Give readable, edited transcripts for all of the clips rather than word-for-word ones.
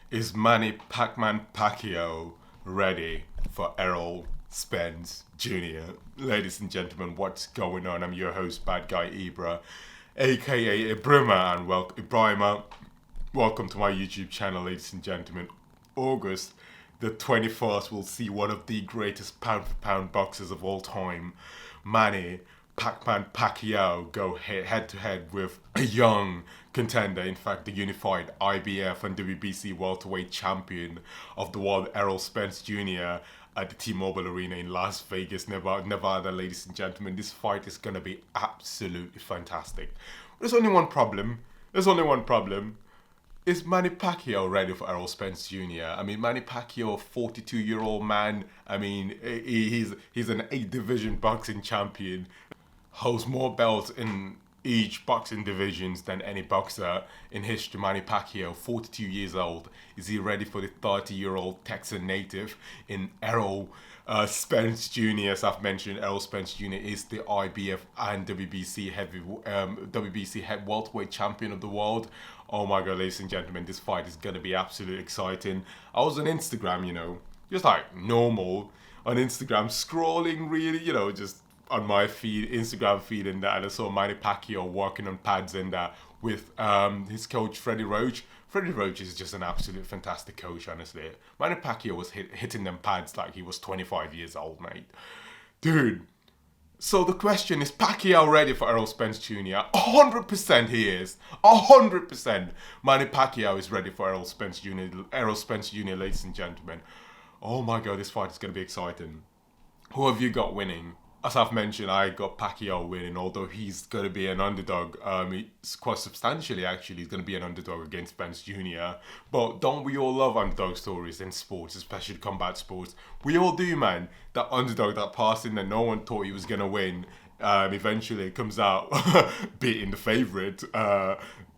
Is Manny Pacquiao ready for Errol Spence Jr.? Ladies and gentlemen, what's going on? I'm your host, Bad Guy Ibra, aka Ibrima, and Ibrahima. Welcome to my YouTube channel, ladies and gentlemen. August the 21st will see one of the greatest pound-for-pound boxers of all time, Manny Pacquiao, go head to head with a young contender, in fact the unified IBF and WBC Welterweight champion of the world, Errol Spence Jr. at the T-Mobile Arena in Las Vegas, Nevada. Ladies and gentlemen, this fight is going to be absolutely fantastic. There's only one problem. Is Manny Pacquiao ready for Errol Spence Jr.? I mean, Manny Pacquiao, 42-year-old man. I mean, he's an 8-division boxing champion, holds more belts in each boxing divisions than any boxer in history. Manny Pacquiao, 42 years old. Is he ready for the 30-year-old Texan native in Errol Spence Jr.? As I've mentioned, Errol Spence Jr. is the IBF and WBC head welterweight champion of the world. Oh my god, ladies and gentlemen, this fight is gonna be absolutely exciting. I was on Instagram, just like normal on Instagram, scrolling really, just on my Instagram feed and that, and I saw Manny Pacquiao working on pads and that with his coach Freddie Roach. Freddie Roach is just an absolute fantastic coach, honestly. Manny Pacquiao was hitting them pads like he was 25 years old, mate. Dude. So the question is, Pacquiao ready for Errol Spence Jr.? 100% he is. 100%. Manny Pacquiao is ready for Errol Spence Jr. Errol Spence Jr., ladies and gentlemen. Oh my god, this fight is going to be exciting. Who have you got winning? As I've mentioned, I got Pacquiao winning, although he's going to be an underdog. It's quite substantially, actually. He's going to be an underdog against Spence Jr. But don't we all love underdog stories in sports, especially combat sports? We all do, man. That underdog, that person that no one thought he was going to win, eventually comes out beating the favourite,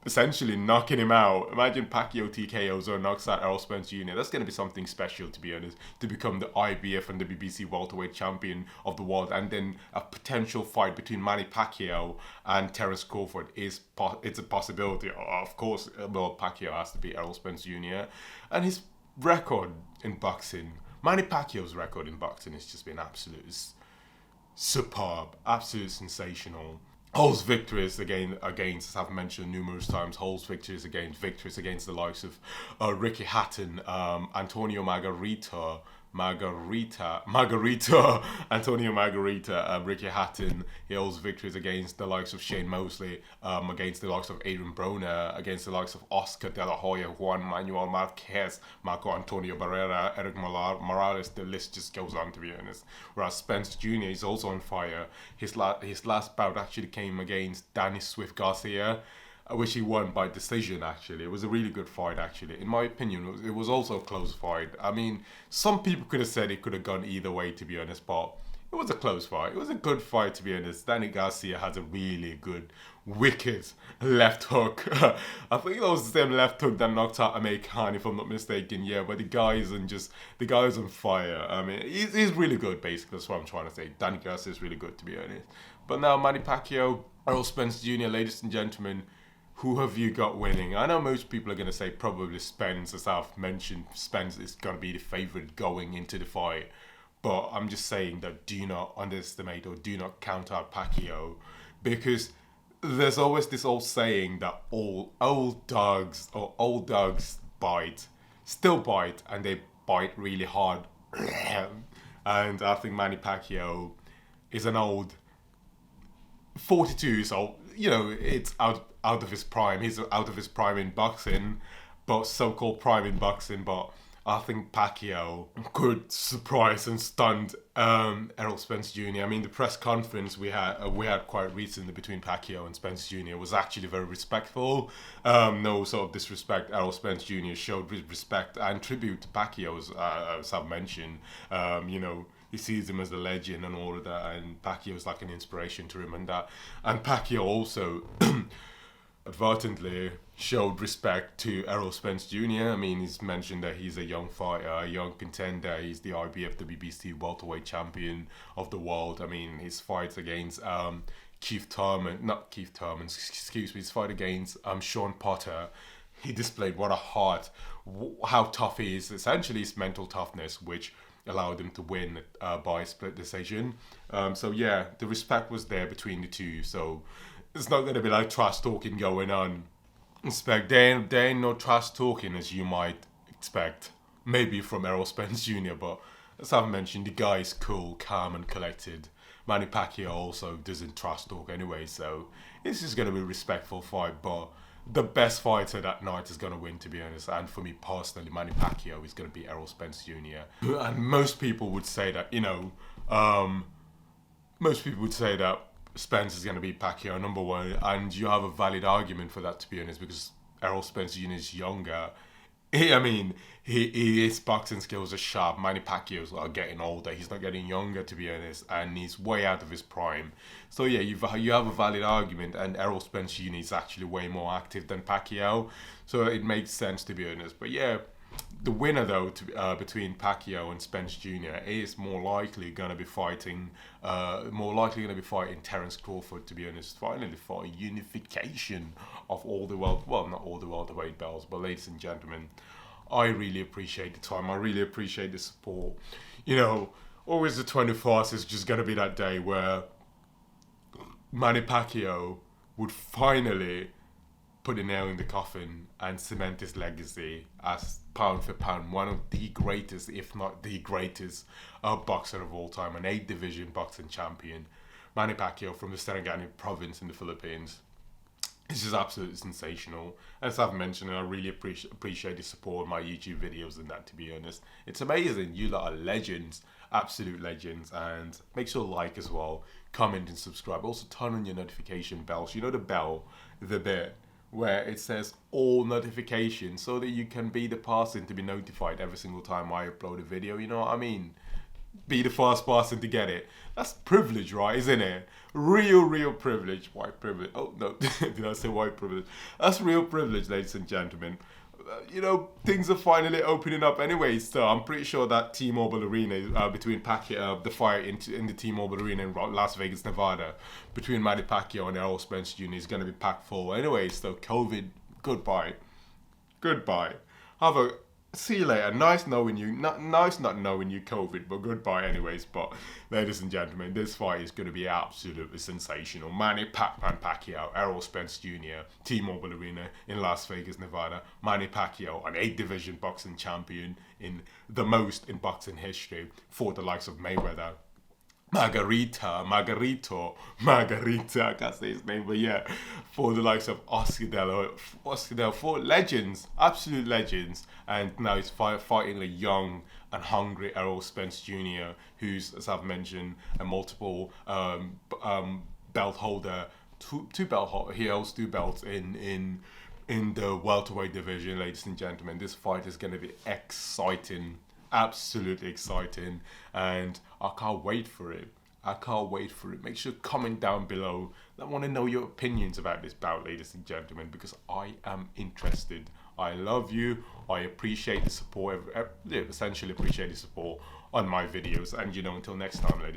essentially knocking him out. Imagine Pacquiao TKOs or knocks out Errol Spence Jr. That's going to be something special, to be honest, to become the IBF and WBC welterweight champion of the world. And then a potential fight between Manny Pacquiao and Terence Crawford it's a possibility. Of course, Pacquiao has to beat Errol Spence Jr. And his record in boxing, Manny Pacquiao's record in boxing has just been absolute superb, absolutely sensational. Holds victories against, as I've mentioned numerous times, holds victories against the likes of Ricky Hatton, Antonio Margarita, Antonio Margarita, Ricky Hatton. He holds victories against the likes of Shane Mosley, against the likes of Adrian Broner, against the likes of Oscar De La Hoya, Juan Manuel Marquez, Marco Antonio Barrera, Eric Morales. The list just goes on, to be honest. Whereas Spence Jr. is also on fire. His last bout actually came against Danny Swift Garcia, which he won by decision, actually. It was a really good fight, actually. In my opinion, it was also a close fight. I mean, some people could have said it could have gone either way, to be honest, but it was a close fight. It was a good fight, to be honest. Danny Garcia has a really good, wicked left hook. I think that was the same left hook that knocked out Amir Khan, if I'm not mistaken. Yeah, but the guy is on fire. I mean, he's really good, basically. That's what I'm trying to say. Danny Garcia is really good, to be honest. But now, Manny Pacquiao, Errol Spence Jr., ladies and gentlemen, who have you got winning? I know most people are going to say probably Spence. As I've mentioned, Spence is going to be the favourite going into the fight. But I'm just saying that do not underestimate or do not count out Pacquiao, because there's always this old saying that old dogs still bite, and they bite really hard. And I think Manny Pacquiao is an old 42, so it's out of his prime. He's out of his prime in boxing, but so-called prime in boxing. But I think Pacquiao could surprise and stun Errol Spence Jr. I mean, the press conference we had quite recently between Pacquiao and Spence Jr. was actually very respectful. No sort of disrespect. Errol Spence Jr. showed respect and tribute to Pacquiao, as I've mentioned. He sees him as a legend and all of that, and Pacquiao's like an inspiration to him and that. And Pacquiao also advertently showed respect to Errol Spence Jr. I mean, he's mentioned that he's a young fighter, a young contender. He's the IBF WBC welterweight champion of the world. I mean, his fights against his fight against Sean Potter he displayed what a heart, how tough he is. Essentially, it's mental toughness, which allowed him to win by split decision. So yeah, the respect was there between the two. So it's not going to be like trash talking going on. There ain't no trash talking as you might expect, maybe from Errol Spence Jr. But as I've mentioned, the guy is cool, calm, and collected. Manny Pacquiao also doesn't trash talk anyway, so it's just gonna be a respectful fight. But the best fighter that night is gonna win, to be honest. And for me personally, Manny Pacquiao is gonna be Errol Spence Jr. And most people would say that, most people would say that Spence is going to be Pacquiao number one, and you have a valid argument for that, to be honest, because Errol Spence Jr. is younger. His boxing skills are sharp. Manny Pacquiao's are getting older. He's not getting younger, to be honest, and he's way out of his prime. So yeah, you have a valid argument, and Errol Spence Jr. is actually way more active than Pacquiao, so it makes sense, to be honest. But yeah, the winner though, between Pacquiao and Spence Jr. is more likely going to be fighting Terence Crawford, to be honest. Finally, for a unification of all the not all the welterweight belts, but ladies and gentlemen, I really appreciate the time. I really appreciate the support. Always the 21st is just going to be that day where Manny Pacquiao would finally put a nail in the coffin and cement his legacy as pound for pound one of the greatest, if not the greatest, boxer of all time, an 8-division boxing champion. Manny Pacquiao from the Serengeti province in the Philippines. This is absolutely sensational. As I've mentioned, I really appreciate the support on my YouTube videos and that, to be honest. It's amazing. You lot are legends, absolute legends. And make sure to like as well, comment and subscribe. Also turn on your notification bells. You know the bell, the bit where it says all notifications, so that you can be the person to be notified every single time I upload a video. You know what I mean? Be the first person to get it. That's privilege, right? Isn't it? Real privilege. White privilege. Oh no, did I say white privilege? That's real privilege, ladies and gentlemen. Things are finally opening up anyway, so I'm pretty sure that T-Mobile Arena, between Pacquiao, the fight in the T-Mobile Arena in Las Vegas, Nevada, between Manny Pacquiao and Errol Spence Jr. is going to be packed full anyway, so COVID, goodbye. See you later. Nice knowing you. Nice not knowing you, COVID, but goodbye anyways. But ladies and gentlemen, this fight is going to be absolutely sensational. Manny Pacquiao, Errol Spence Jr., T-Mobile Arena in Las Vegas, Nevada. Manny Pacquiao, an 8-division boxing champion, in the most in boxing history, for the likes of Mayweather, Margarito, I can't say his name, but yeah, for the likes of Oscar Del, for legends, absolute legends, and now he's fighting a young and hungry Errol Spence Jr., who's, as I've mentioned, a multiple belt holder, two belt holder. He holds 2 belts in the welterweight division, ladies and gentlemen. This fight is going to be exciting. Absolutely exciting, and I can't wait for it. Make sure to comment down below. I want to know your opinions about this bout, ladies and gentlemen, because I am interested. I love you. I appreciate the support. Essentially appreciate the support on my videos. And until next time, ladies.